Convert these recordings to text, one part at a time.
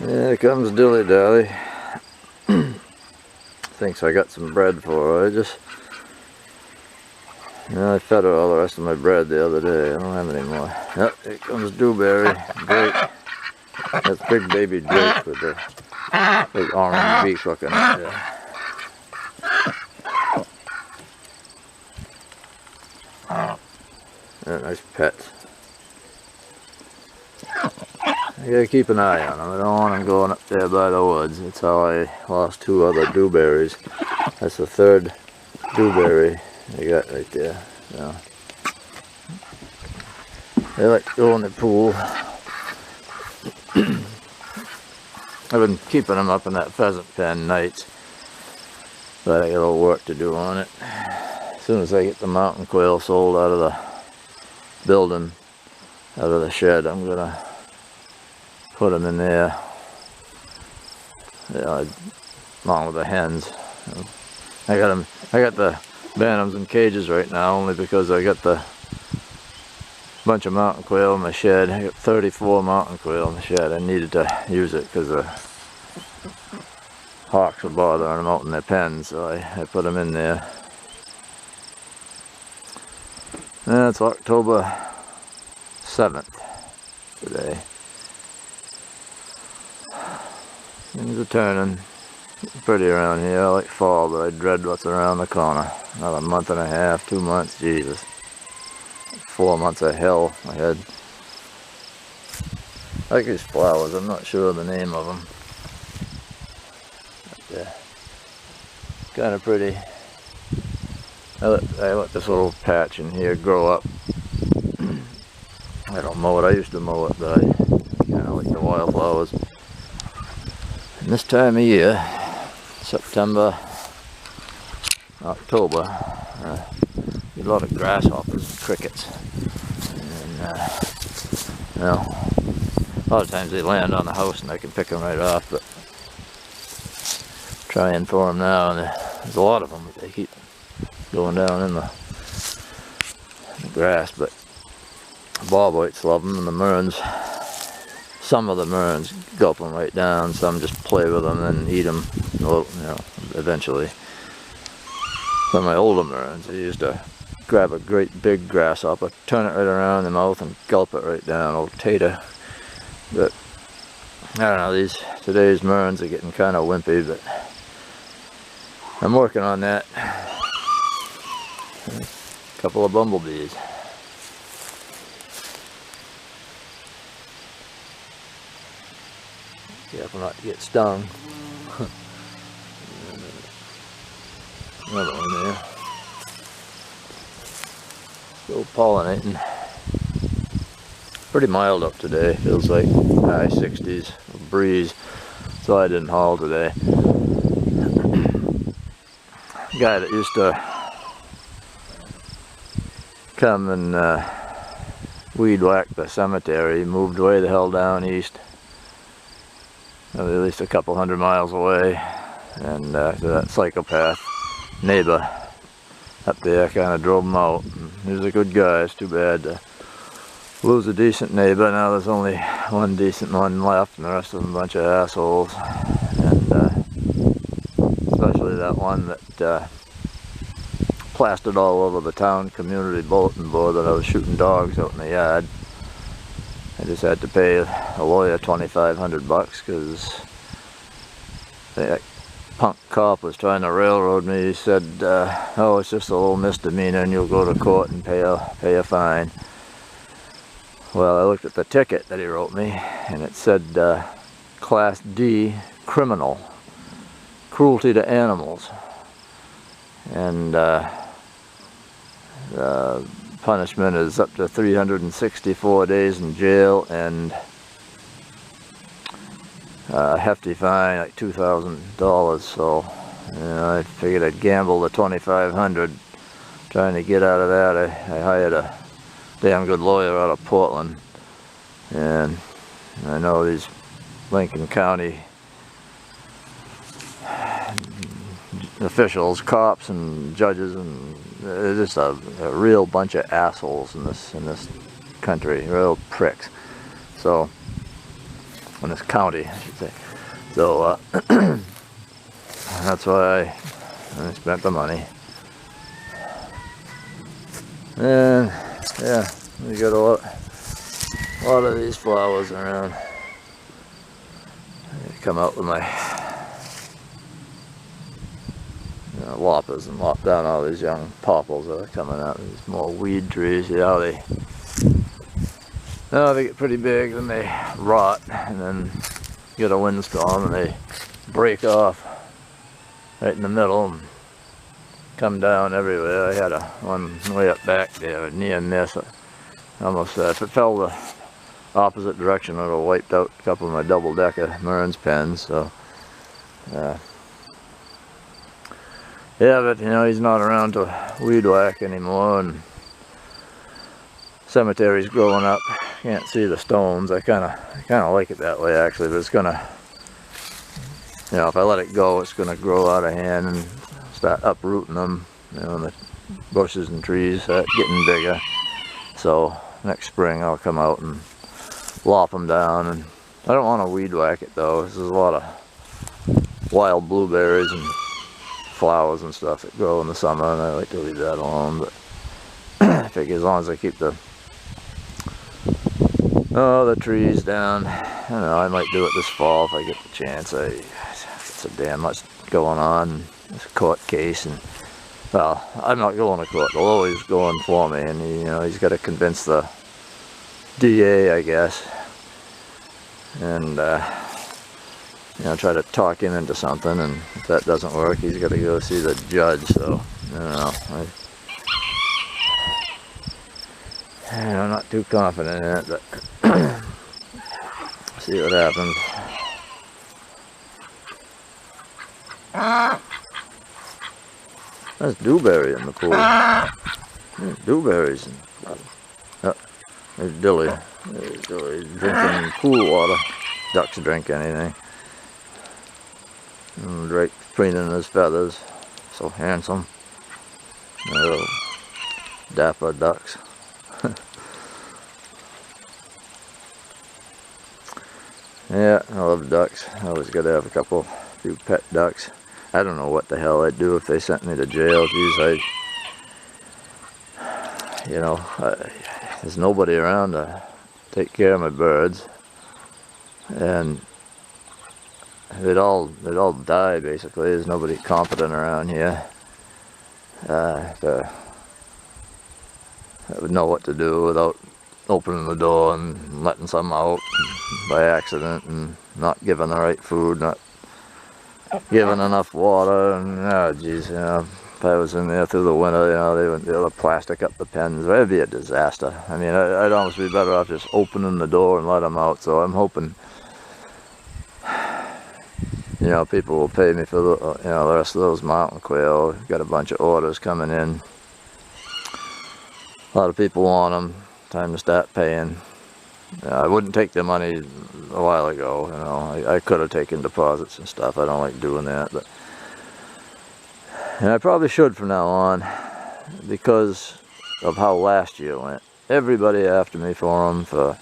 Here comes Dilly Dally. Thinks I got some bread for her. I fed her all the rest of my bread the other day. I don't have any more. Yep, here comes Dewberry. Drake. That's big baby Drake with the big orange beak looking up there. Yeah, nice pets. I gotta keep an eye on them. I don't want them going up there by the woods. That's how I lost 2 other dewberries. That's the 3rd dewberry I got right there. So, they like to go in the pool. I've been keeping them up in that pheasant pen nights, but I got a little work to do on it. As soon as I get the mountain quail sold out of the building, out of the shed, I'm gonna put them in there, along with the hens. I got the bantams in cages right now, only because I got the bunch of mountain quail in my shed. I got 34 mountain quail in the shed. I needed to use it because the hawks were bothering them out in their pens, so I put them in there. And it's October 7th today. Things are turning pretty around here. I like fall, but I dread what's around the corner. Another month and a half, 2 months, Jesus. 4 months of hell ahead. I like these flowers. I'm not sure of the name of them. But they're kind of pretty. I let this little patch in here grow up. I don't mow it. I used to mow it, but I kind of like the wildflowers. And this time of year, September, October, a lot of grasshoppers and crickets. And, a lot of times they land on the house and I can pick them right off, but trying for them now, and there's a lot of them, but they keep going down in the grass. But bobwhites love them, and the merns. Some of the merns gulp them right down, some just play with them and eat them, eventually. Some of my older merns, I used to grab a great big grasshopper, turn it right around in the mouth and gulp it right down, old tater. But, I don't know, today's merns are getting kind of wimpy, but I'm working on that. A couple of bumblebees. Careful not to get stung. Another one there. Still pollinating. Pretty mild up today. Feels like high 60s, a breeze. So I didn't haul today. Guy that used to come and weed whack the cemetery moved way the hell down east. At least a couple 100 miles away, and so that psychopath neighbor up there kind of drove him out. And he was a good guy. It's too bad to lose a decent neighbor. Now there's only one decent one left, and the rest of them a bunch of assholes. And especially that one that plastered all over the town community bulletin board that I was shooting dogs out in the yard. I just had to pay a lawyer $2,500 because that punk cop was trying to railroad me. He said, oh, it's just a little misdemeanor and you'll go to court and pay a fine. Well, I looked at the ticket that he wrote me, and it said Class D criminal, cruelty to animals. And punishment is up to 364 days in jail and a hefty fine, like $2,000. So I figured I'd gamble the $2,500 trying to get out of that. I hired a damn good lawyer out of Portland, and I know these Lincoln County officials, cops and judges, and they're just a real bunch of assholes in this country, real pricks. So in this county, I should say. So that's why I spent the money. And yeah, we got a lot of these flowers around. I come out with my loppers and lop down all these young popples that are coming out. These more weed trees. You know, they get pretty big, then they rot, and then get a windstorm and they break off right in the middle and come down everywhere. I had one way up back there, a near miss. Almost, if it fell the opposite direction, it would have wiped out a couple of my double-decker Mearns pens. So, yeah, but you know, he's not around to weed whack anymore, and cemetery's growing up. Can't see the stones. I kind of like it that way actually, but it's gonna, you know, if I let it go, it's gonna grow out of hand and start uprooting them. You know, the bushes and trees start getting bigger. So next spring I'll come out and lop them down, and I don't want to weed whack it though. There's a lot of wild blueberries and flowers and stuff that grow in the summer, and I like to leave that alone. But I figure as long as I keep the trees down, I don't know, I might do it this fall if I get the chance. It's so damn much going on. It's a court case, and well, I'm not going to court. The lawyer's going for me, and you know, he's got to convince the DA, I guess, and you know, try to talk him into something. And if that doesn't work, he's got to go see the judge. So I don't know. I'm not too confident in it, but see what happens. There's dewberry in the pool. There's dewberries. There's Dilly. There's Dilly drinking pool water. Ducks drink anything. And Drake preening his feathers. So handsome. Little dapper ducks. Yeah, I love ducks. I always got to have a few pet ducks. I don't know what the hell I'd do if they sent me to jail. Geez, you know, there's nobody around to take care of my birds, and they'd all die basically. There's nobody competent around here that would know what to do without opening the door and letting some out by accident, and not giving the right food, not giving enough water, and oh geez, you know, if I was in there through the winter, you know, they would be able to plastic up the pens. It'd be a disaster. I mean, I'd almost be better off just opening the door and let them out. So I'm hoping, you know, people will pay me for the, you know, the rest of those mountain quail. Got a bunch of orders coming in. A lot of people want them. Time to start paying. I wouldn't take their money a while ago, you know. I could have taken deposits and stuff. I don't like doing that, but and I probably should from now on, because of how last year went. Everybody after me for them for,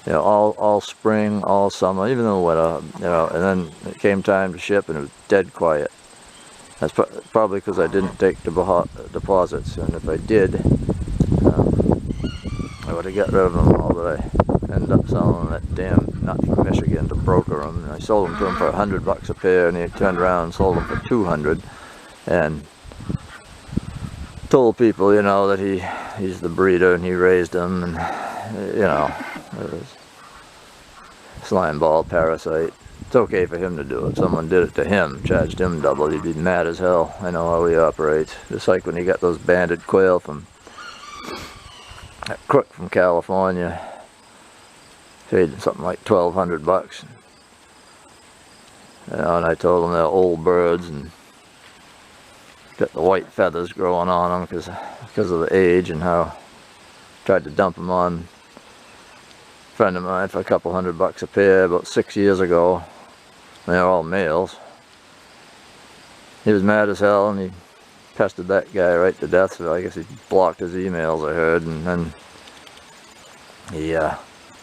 you know, all spring, all summer, even in the winter, you know. And then it came time to ship, and it was dead quiet. That's probably because I didn't take deposits, and if I did, I would have got rid of them all, but I ended up selling that damn nut from Michigan to broker them. And I sold them to him for $100 a pair, and he turned around and sold them for $200, and told people, you know, that he's the breeder and he raised them, and you know, it was slime ball parasite. It's okay for him to do it. Someone did it to him, charged him double, he'd be mad as hell. I know how he operates. Just like when he got those banded quail from that crook from California, paid something like $1,200. You know, and I told him they're old birds and got the white feathers growing on them because of the age, and how I tried to dump them on a friend of mine for a couple $100 a pair about 6 years ago. They're all males. He was mad as hell, and he pestered that guy right to death. So I guess he blocked his emails, I heard, and then he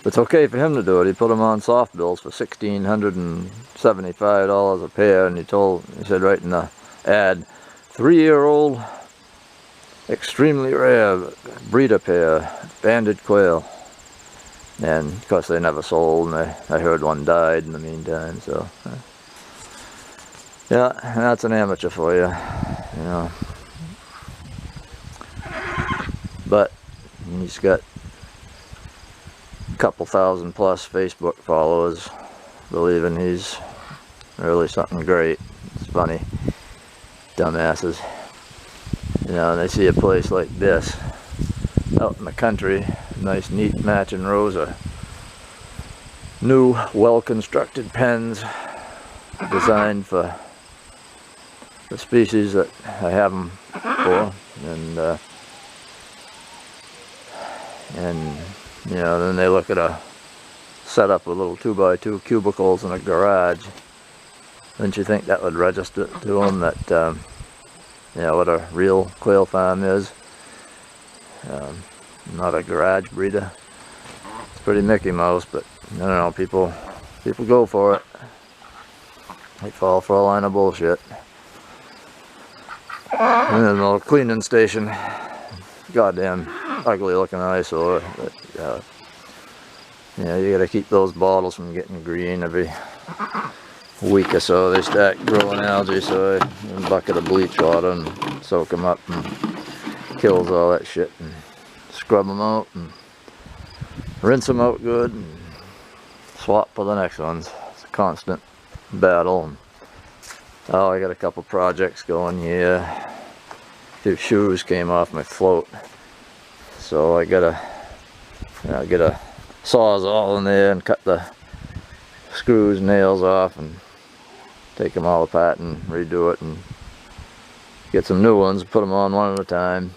It's okay for him to do it. He put them on soft bills for $1,675 a pair, and he said right in the ad, 3-year-old, extremely rare breeder pair, banded quail. And of course they never sold, and I heard one died in the meantime, so yeah, that's an amateur for you, you know. But he's got a couple thousand plus Facebook followers, believing he's really something great. It's funny, dumbasses. You know, and they see a place like this out in the country, nice neat matching rows of new well-constructed pens designed for the species that I have them for, and you know, then they look at a setup with little 2x2 cubicles in a garage. Wouldn't you think that would register to them that you know what a real quail farm is? Not a garage breeder. It's pretty Mickey Mouse, but I don't know, people go for it. They fall for a line of bullshit. And then a little cleaning station. Goddamn ugly looking eyesore. But you know, you gotta keep those bottles from getting green every week or so. They start growing algae, so I a bucket of bleach water and soak them up and kills all that shit, and scrub them out and rinse them out good and swap for the next ones. It's a constant battle. And, oh, I got a couple projects going here. A few shoes came off my float, so I gotta get a sawzall in there and cut the screws, nails off, and take them all apart and redo it and get some new ones, put them on one at a time.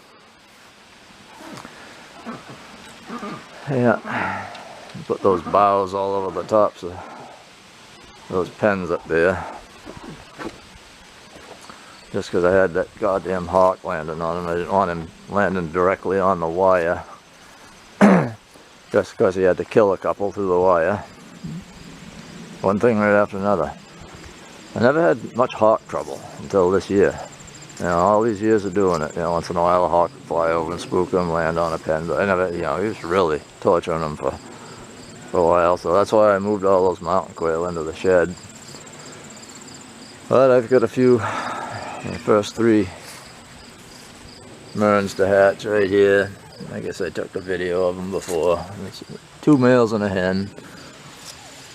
Yeah, put those boughs all over the tops of those pens up there. Just because I had that goddamn hawk landing on him. I didn't want him landing directly on the wire. Just because he had to kill a couple through the wire. One thing right after another. I never had much hawk trouble until this year. You know, all these years of doing it, you know, once in a while a hawk would fly over and spook him, land on a pen, but I never, you know, he was really torturing them for a while, so that's why I moved all those mountain quail into the shed. But I've got a few, the first 3 Merns to hatch right here. I guess I took a video of them before. It's 2 males and a hen.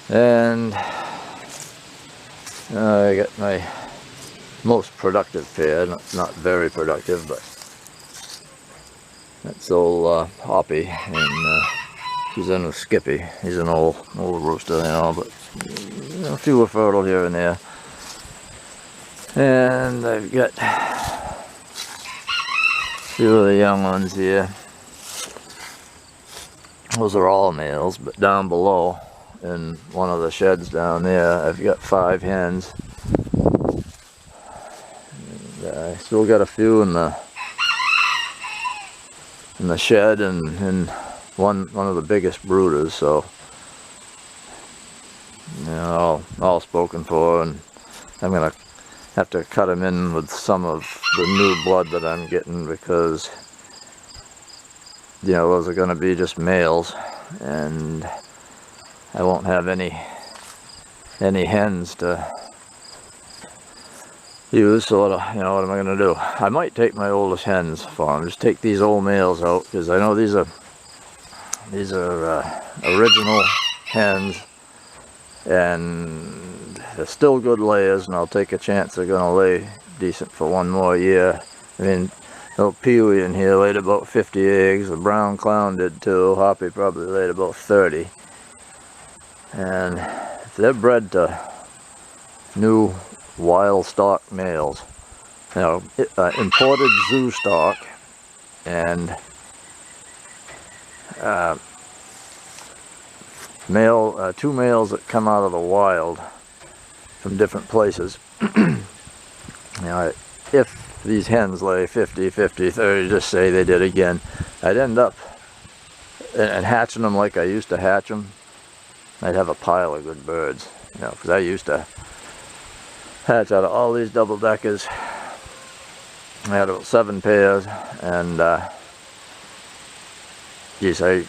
And I got my most productive pair, not very productive, but that's old Hoppy, and she's in with Skippy. He's an old rooster, you know, but you know, a few are fertile here and there. And I've got a few of the young ones here. Those are all males, but down below in one of the sheds down there, I've got 5 hens. I still got a few in the shed and one of the biggest brooders, so you know, all spoken for, and I'm gonna have to cut them in with some of the new blood that I'm getting, because you know, those are gonna be just males, and I won't have any hens to use, so you know, what am I going to do? I might take my oldest hens for them, just take these old males out, because I know these are original hens, and they're still good layers, and I'll take a chance they're going to lay decent for one more year. I mean, little Pee-wee in here laid about 50 eggs, the brown clown did too, Hoppy probably laid about 30, and if they're bred to new wild stock males, you know, imported zoo stock, and two males that come out of the wild from different places. You know, if these hens lay 50, 30, just say they did again, I'd end up and hatching them like I used to hatch them, I'd have a pile of good birds, you know, because I used to hatch out of all these double-deckers. I had about 7 pairs, and geez, they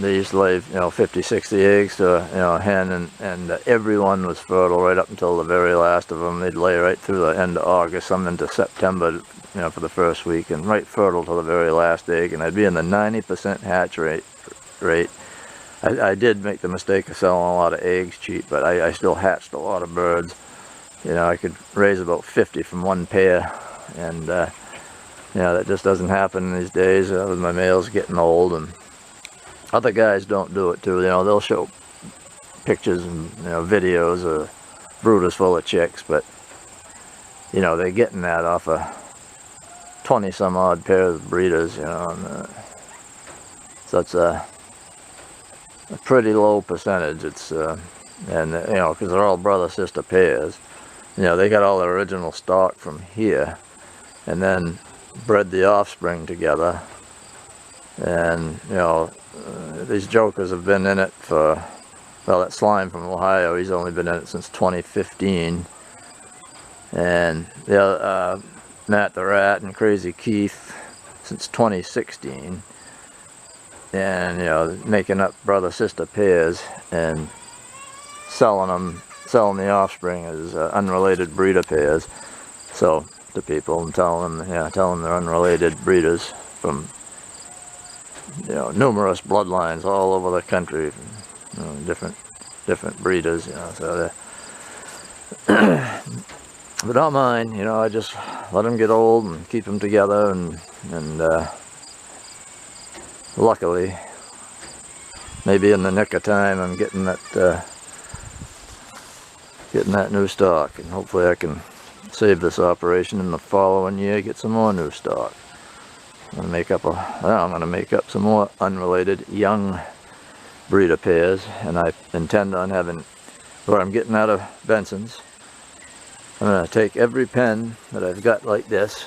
used to lay, you know, 50, 60 eggs to, you know, a hen, and every one was fertile right up until the very last of them. They'd lay right through the end of August, some into September, you know, for the first week, and right fertile till the very last egg, and I'd be in the 90% hatch rate. I did make the mistake of selling a lot of eggs cheap, but I still hatched a lot of birds. You know, I could raise about 50 from one pair, and you know, that just doesn't happen these days with my males getting old. And other guys don't do it too. You know, they'll show pictures and, you know, videos of brooders full of chicks, but you know, they're getting that off of 20 some odd pairs of breeders, you know, and so it's a pretty low percentage. It's and you know, because they're all brother sister pairs, you know, they got all the original stock from here and then bred the offspring together. And you know, these jokers have been in it for, well, that Slime from Ohio, he's only been in it since 2015, and the Matt the Rat and Crazy Keith since 2016, and you know, making up brother sister pairs and selling the offspring as unrelated breeder pairs, so to people, and telling them they're unrelated breeders from, you know, numerous bloodlines all over the country, you know, different breeders, you know, so but don't mind, you know, I just let them get old and keep them together, and luckily, maybe in the nick of time, I'm getting that new stock, and hopefully I can save this operation in the following year, get some more new stock. I'm gonna make up some more unrelated young breeder pairs, and I intend on having, what I'm getting out of Benson's, I'm gonna take every pen that I've got like this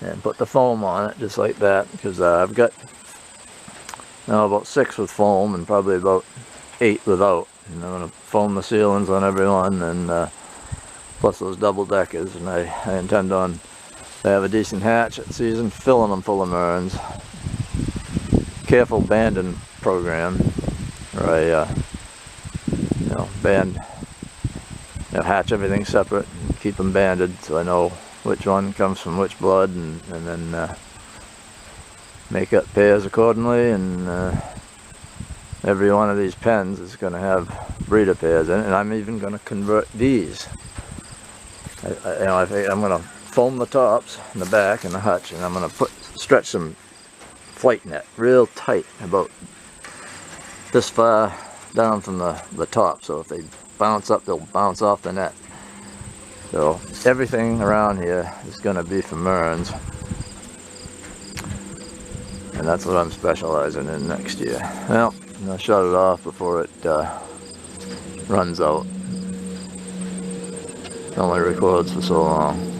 and put the foam on it just like that, because I've got about 6 with foam and probably about 8 without, and I'm gonna foam the ceilings on every one, and plus those double deckers, and I intend on, they have a decent hatch at season, filling them full of Merns. Careful banding program, where I you know, hatch everything separate and keep them banded, so I know which one comes from which blood, and then make up pairs accordingly. And every one of these pens is going to have breeder pairs in it, and I'm even going to convert these. I'm going to foam the tops and the back and the hutch, and I'm going to stretch some flight net real tight, about this far down from the top, so if they bounce up, they'll bounce off the net. So everything around here is going to be for Merns, and that's what I'm specializing in next year. Well, I'll shut it off before it runs out. It only records for so long.